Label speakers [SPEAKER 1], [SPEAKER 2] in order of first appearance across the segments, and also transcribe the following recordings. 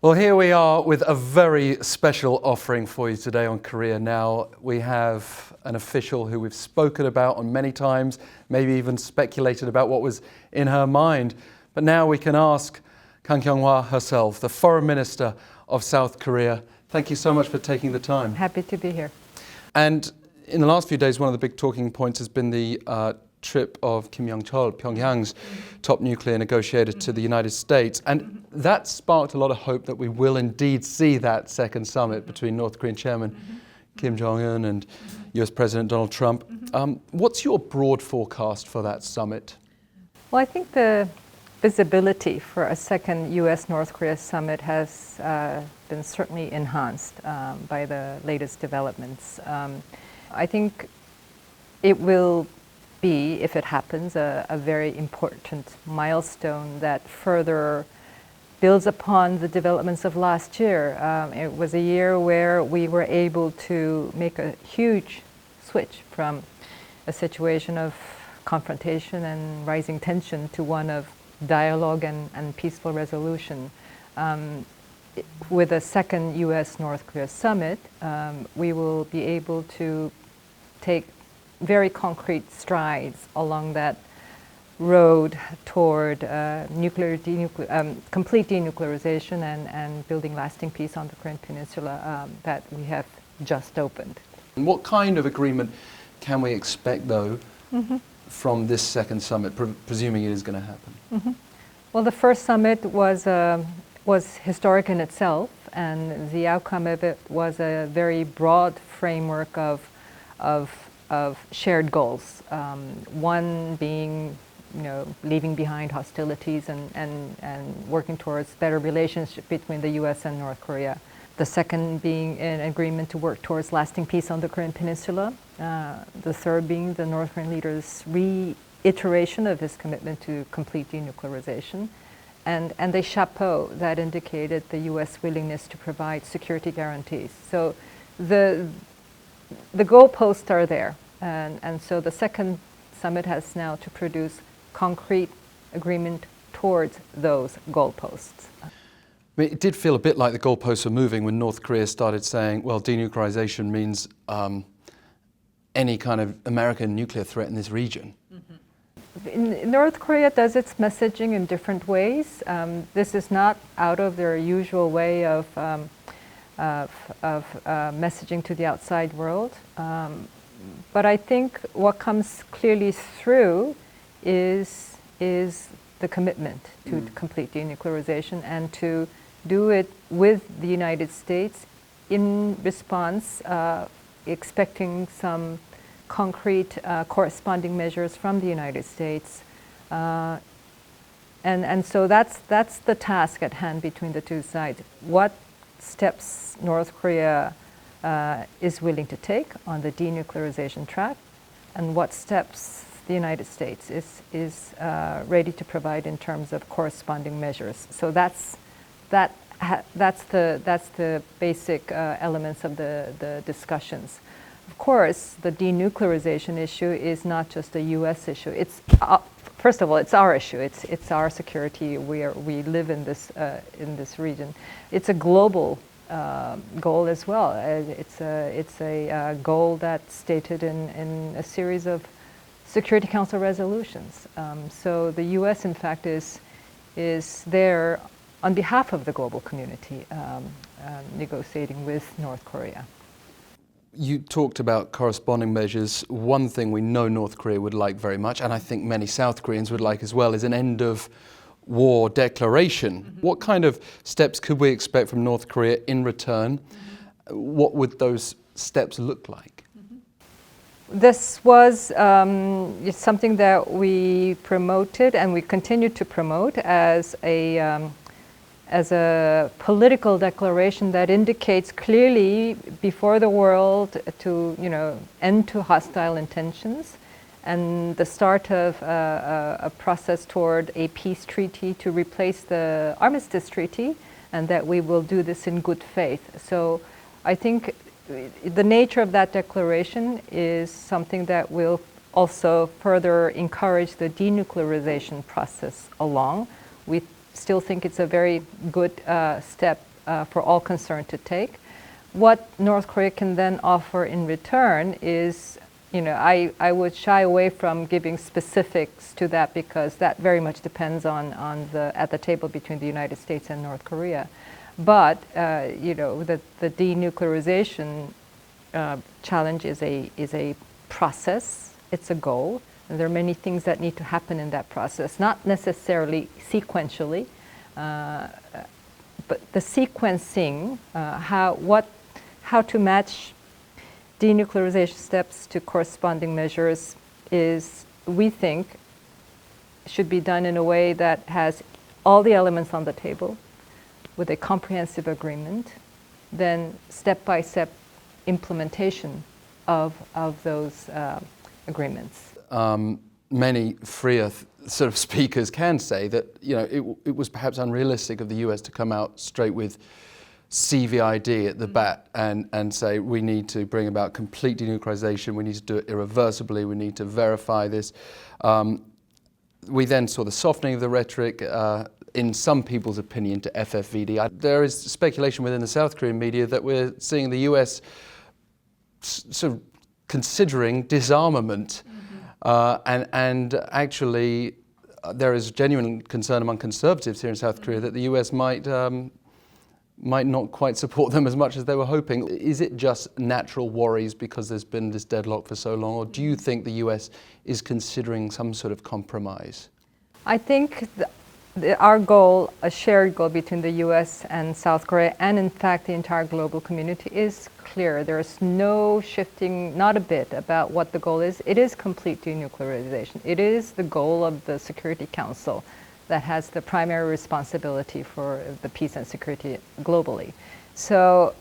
[SPEAKER 1] Well, here we are with a very special offering for you today on Korea Now. We have an official who we've spoken about on many times, maybe even speculated about what was in her mind. But now we can ask Kang Kyung-wha herself, the Foreign Minister of South Korea. Thank you so much for taking the time.
[SPEAKER 2] Happy to be here.
[SPEAKER 1] And in the last few days, one of the big talking points has been the trip of Kim Yong-chol, Pyongyang's top nuclear negotiator, to the United States. And that sparked a lot of hope that we will indeed see that second summit between North Korean Chairman Kim Jong-un and US President Donald Trump. What's your broad forecast for that summit?
[SPEAKER 2] Well, I think the visibility for a second US-North Korea summit has been certainly enhanced by the latest developments. I think it will be, if it happens, a very important milestone that further builds upon the developments of last year. It was a year where we were able to make a huge switch from a situation of confrontation and rising tension to one of dialogue and peaceful resolution. With a second US-North Korea summit, we will be able to take very concrete strides along that road toward complete denuclearization and building lasting peace on the Korean Peninsula that we have just opened.
[SPEAKER 1] And what kind of agreement can we expect, though, from this second summit, presuming it is going to happen?
[SPEAKER 2] Well, the first summit was historic in itself, and the outcome of it was a very broad framework of shared goals. One being, leaving behind hostilities and working towards better relationship between the U.S. and North Korea. The second being an agreement to work towards lasting peace on the Korean Peninsula. The third being the North Korean leader's reiteration of his commitment to complete denuclearization. And a chapeau that indicated the U.S. willingness to provide security guarantees. So the goalposts are there. And so the second summit has now to produce concrete agreement towards those goalposts.
[SPEAKER 1] I mean, it did feel a bit like the goalposts were moving when North Korea started saying, well, denuclearization means any kind of American nuclear threat in this region.
[SPEAKER 2] North Korea does its messaging in different ways. This is not out of their usual way of messaging to the outside world. But I think what comes clearly through is the commitment to complete denuclearization and to do it with the United States in response, expecting some concrete corresponding measures from the United States. And so that's the task at hand between the two sides. What steps North Korea is willing to take on the denuclearization track, and what steps the United States is ready to provide in terms of corresponding measures. So that's the basic elements of the discussions. Of course, the denuclearization issue is not just a U.S. issue. It's first of all, it's our issue. It's our security. We live in this region. It's a global goal as well. It's a goal that's stated in a series of Security Council resolutions. So the U.S. in fact is there on behalf of the global community negotiating with North Korea.
[SPEAKER 1] You talked about corresponding measures. One thing we know North Korea would like very much, and I think many South Koreans would like as well, is an end of war declaration. What kind of steps could we expect from North Korea in return? What would those steps look like?
[SPEAKER 2] This was something that we promoted and we continue to promote as a political declaration that indicates clearly before the world to end to hostile intentions and the start of a process toward a peace treaty to replace the armistice treaty, and that we will do this in good faith. So I think the nature of that declaration is something that will also further encourage the denuclearization process along. We still think it's a very good step for all concerned to take. What North Korea can then offer in return is, I would shy away from giving specifics to that because that very much depends on at the table between the United States and North Korea. But the denuclearization challenge is a process. It's a goal, and there are many things that need to happen in that process. Not necessarily sequentially, but the sequencing, how to match denuclearization steps to corresponding measures is, we think, should be done in a way that has all the elements on the table with a comprehensive agreement, then step-by-step implementation of those agreements.
[SPEAKER 1] Many freer sort of speakers can say that it was perhaps unrealistic of the US to come out straight with CVID at the bat and say we need to bring about complete denuclearization, we need to do it irreversibly, we need to verify this. We then saw the softening of the rhetoric, in some people's opinion, to FFVD. There is speculation within the South Korean media that we're seeing the US sort of considering disarmament. And actually, there is genuine concern among conservatives here in South Korea that the US might not quite support them as much as they were hoping. Is it just natural worries because there's been this deadlock for so long, or do you think the US is considering some sort of compromise?
[SPEAKER 2] I think our goal, a shared goal between the US and South Korea, and in fact the entire global community, is clear. There's no shifting, not a bit, about what the goal is. It is complete denuclearization. It is the goal of the Security Council that has the primary responsibility for the peace and security globally. So,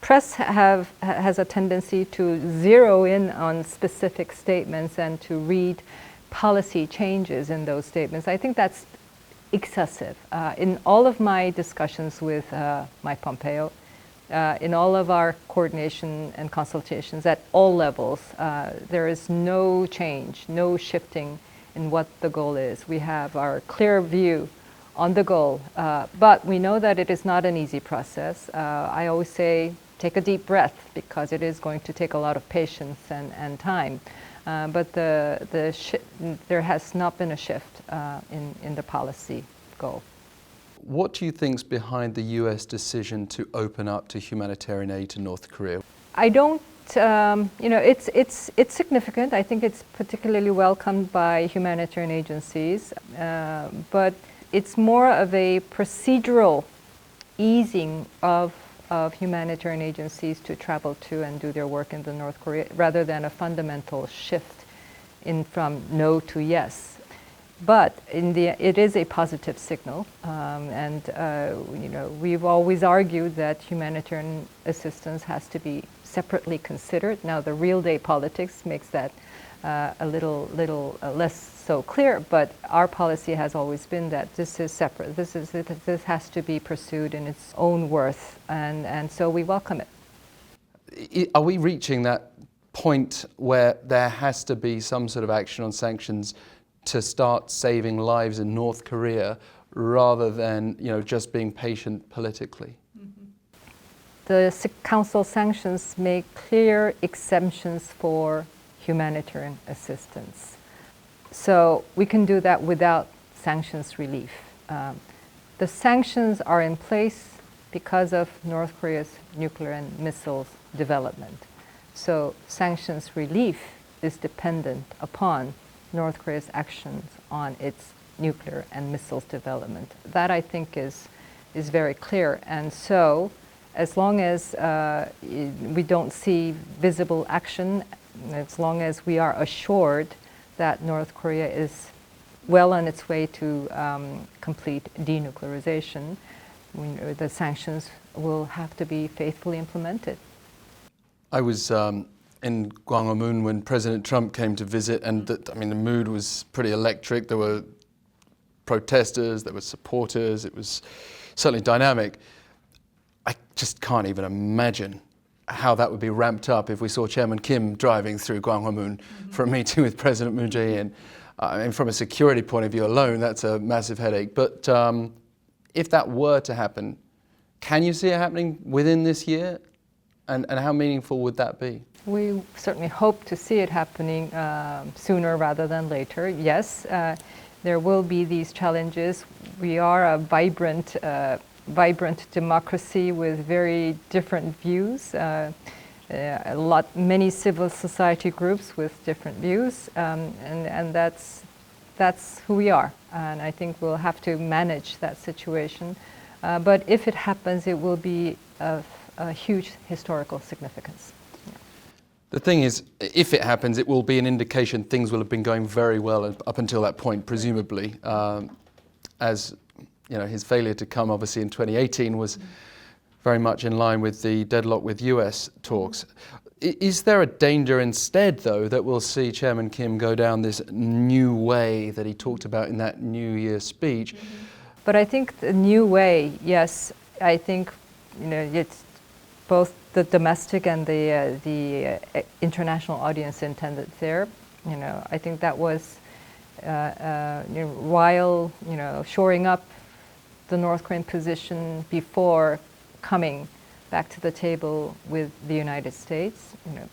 [SPEAKER 2] press has a tendency to zero in on specific statements and to read policy changes in those statements. I think that's excessive. In all of my discussions with Mike Pompeo, in all of our coordination and consultations at all levels, there is no change, no shifting in what the goal is. We have our clear view on the goal, but we know that it is not an easy process. I always say, take a deep breath, because it is going to take a lot of patience and time. But there has not been a shift in the policy goal.
[SPEAKER 1] What do you think is behind the US decision to open up to humanitarian aid to North Korea?
[SPEAKER 2] I don't, it's significant. I think it's particularly welcomed by humanitarian agencies, but it's more of a procedural easing of humanitarian agencies to travel to and do their work in the North Korea, rather than a fundamental shift from no to yes. But it is a positive signal, and we've always argued that humanitarian assistance has to be separately considered. Now, the real-day politics makes that a little less so clear, but our policy has always been that this is separate. This has to be pursued in its own worth, and so we welcome it.
[SPEAKER 1] Are we reaching that point where there has to be some sort of action on sanctions to start saving lives in North Korea, rather than just being patient politically?
[SPEAKER 2] The Council sanctions make clear exemptions for humanitarian assistance. So we can do that without sanctions relief. The sanctions are in place because of North Korea's nuclear and missiles development. So sanctions relief is dependent upon North Korea's actions on its nuclear and missiles development. That, I think, is very clear. And so, as long as we don't see visible action, as long as we are assured that North Korea is well on its way to complete denuclearization, the sanctions will have to be faithfully implemented.
[SPEAKER 1] I was in Gwanghwamun when President Trump came to visit, and the mood was pretty electric. There were protesters, there were supporters. It was certainly dynamic. I just can't even imagine how that would be ramped up if we saw Chairman Kim driving through Gwanghwamun for a meeting with President Moon Jae-in. From a security point of view alone, that's a massive headache. But if that were to happen, can you see it happening within this year? And how meaningful would that be?
[SPEAKER 2] We certainly hope to see it happening sooner rather than later. Yes, there will be these challenges. We are a vibrant democracy with very different views. Many civil society groups with different views, and that's who we are. And I think we'll have to manage that situation. But if it happens, it will be of a huge historical significance.
[SPEAKER 1] The thing is, if it happens, it will be an indication things will have been going very well up until that point, presumably, as you know, his failure to come, obviously, in 2018 was very much in line with the deadlock with US talks. Is there a danger instead, though, that we'll see Chairman Kim go down this new way that he talked about in that New Year speech?
[SPEAKER 2] But I think the new way, yes, I think, you know, it's both the domestic and the international audience intended there. You know, I think that was while, you know, shoring up the North Korean position before coming back to the table with the United States, you know,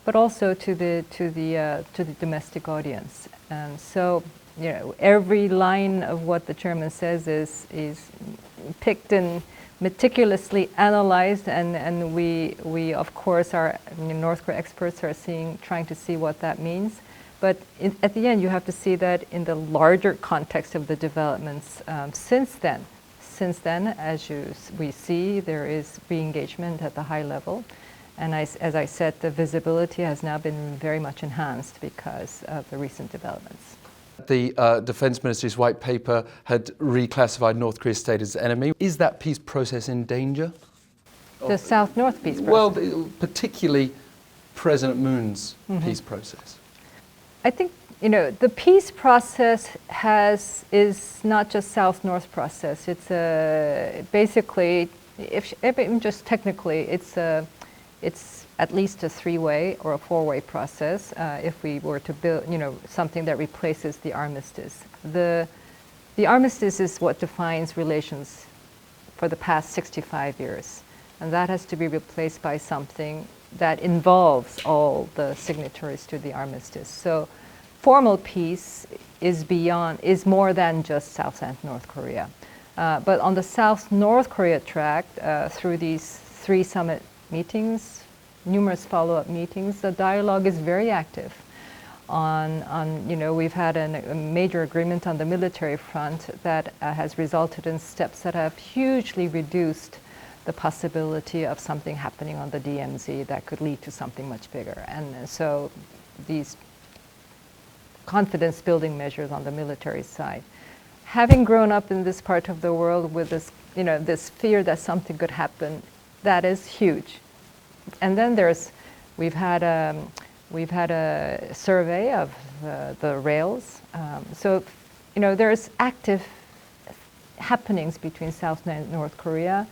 [SPEAKER 2] but also to the domestic audience. And so, you know, every line of what the chairman says is picked and meticulously analyzed, and we of course are, North Korea experts are trying to see what that means. But at the end, you have to see that in the larger context of the developments since then. Since then, as we see, there is re-engagement at the high level. And as I said, the visibility has now been very much enhanced because of the recent developments.
[SPEAKER 1] The Defense Ministry's white paper had reclassified North Korea's state as enemy. Is that peace process in danger?
[SPEAKER 2] The South-North peace process?
[SPEAKER 1] Well, particularly President Moon's peace process.
[SPEAKER 2] I think, you know, the peace process is not just South-North process. It's basically, if just technically, it's at least a three-way or a four-way process if we were to build, you know, something that replaces the armistice. The armistice is what defines relations for the past 65 years. And that has to be replaced by something that involves all the signatories to the armistice. So formal peace is more than just South and North Korea. But on the South-North Korea track, through these 3 summit meetings, numerous follow-up meetings, the dialogue is very active. You know, we've had a major agreement on the military front that has resulted in steps that have hugely reduced the possibility of something happening on the DMZ that could lead to something much bigger. And so these confidence building measures on the military side. Having grown up in this part of the world with this, you know, this fear that something could happen, that is huge. And then we've had a survey of the rails. So, you know, there's active happenings between South and North Korea.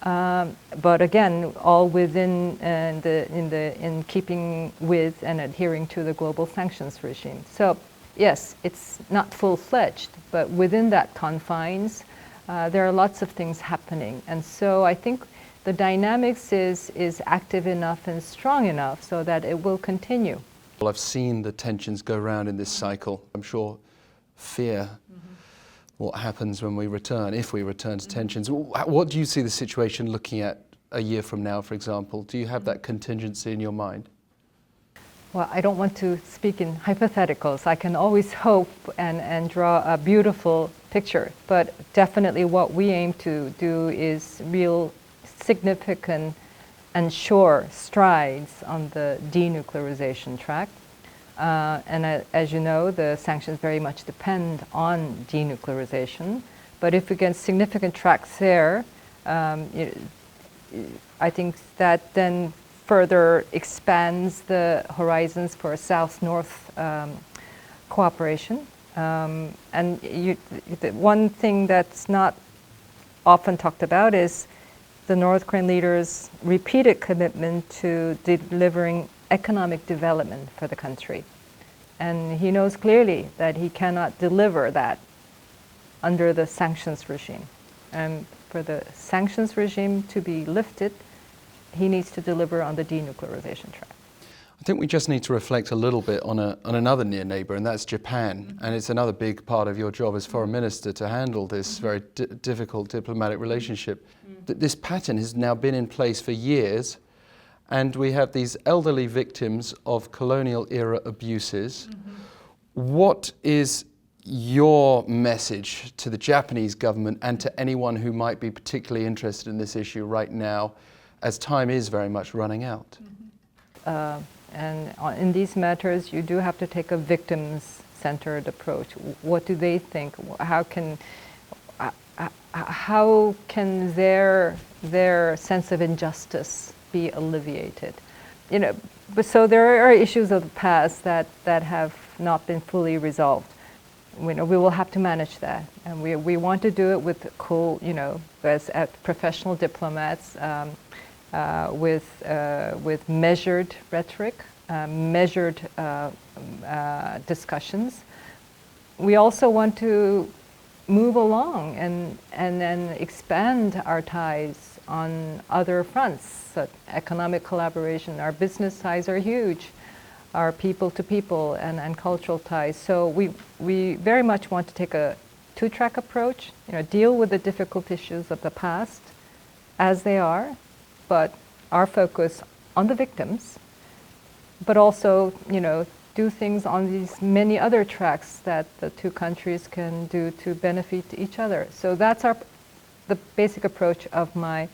[SPEAKER 2] But again, all within in keeping with and adhering to the global sanctions regime. So yes, it's not full-fledged, but within that confines, there are lots of things happening. And so I think the dynamics is active enough and strong enough so that it will continue.
[SPEAKER 1] Well, I've seen the tensions go round in this cycle. I'm sure fear what happens when we return, if we return to tensions. What do you see the situation looking at a year from now, for example? Do you have that contingency in your mind?
[SPEAKER 2] Well, I don't want to speak in hypotheticals. I can always hope and draw a beautiful picture, but definitely what we aim to do is real significant and sure strides on the denuclearization track. And as you know, the sanctions very much depend on denuclearization. But if we get significant tracks there, I think that then further expands the horizons for South-North cooperation. And the one thing that's not often talked about is the North Korean leaders' repeated commitment to delivering economic development for the country. And he knows clearly that he cannot deliver that under the sanctions regime. And for the sanctions regime to be lifted, he needs to deliver on the denuclearization track.
[SPEAKER 1] I think we just need to reflect a little bit on another near neighbour, and that's Japan. And it's another big part of your job as foreign minister to handle this very difficult diplomatic relationship. This pattern has now been in place for years, and we have these elderly victims of colonial era abuses. What is your message to the Japanese government and to anyone who might be particularly interested in this issue right now, as time is very much running out?
[SPEAKER 2] And in these matters, you do have to take a victims-centered approach. What do they think? How can their sense of injustice be alleviated? You know, but so there are issues of the past that have not been fully resolved. We will have to manage that, and we want to do it with cool, as professional diplomats. With measured rhetoric, measured discussions. We also want to move along and then expand our ties on other fronts. So economic collaboration, our business ties are huge, our people-to-people and cultural ties. So we very much want to take a two-track approach, deal with the difficult issues of the past as they are, but our focus on the victims, but also, do things on these many other tracks that the two countries can do to benefit each other. So that's the basic approach of my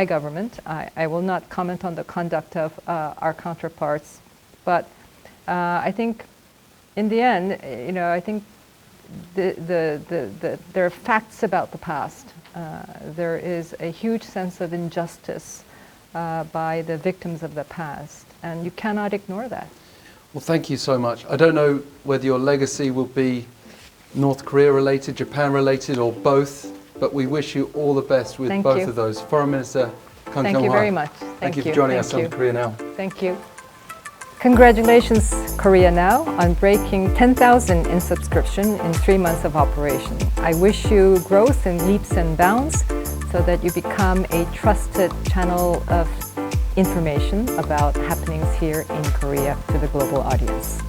[SPEAKER 2] government. I will not comment on the conduct of our counterparts, but I think in the end, I think there are facts about the past. There is a huge sense of injustice by the victims of the past, and you cannot ignore that.
[SPEAKER 1] Well, thank you so much. I don't know whether your legacy will be North Korea related, Japan related, or both, but we wish you all the best with both of those. Foreign Minister Kang Kyung-wha.
[SPEAKER 2] Thank you very much.
[SPEAKER 1] Thank you for joining us on Korea Now.
[SPEAKER 2] Thank you. Congratulations, Korea Now, on breaking 10,000 in subscription in 3 months of operation. I wish you growth in leaps and bounds so that you become a trusted channel of information about happenings here in Korea to the global audience.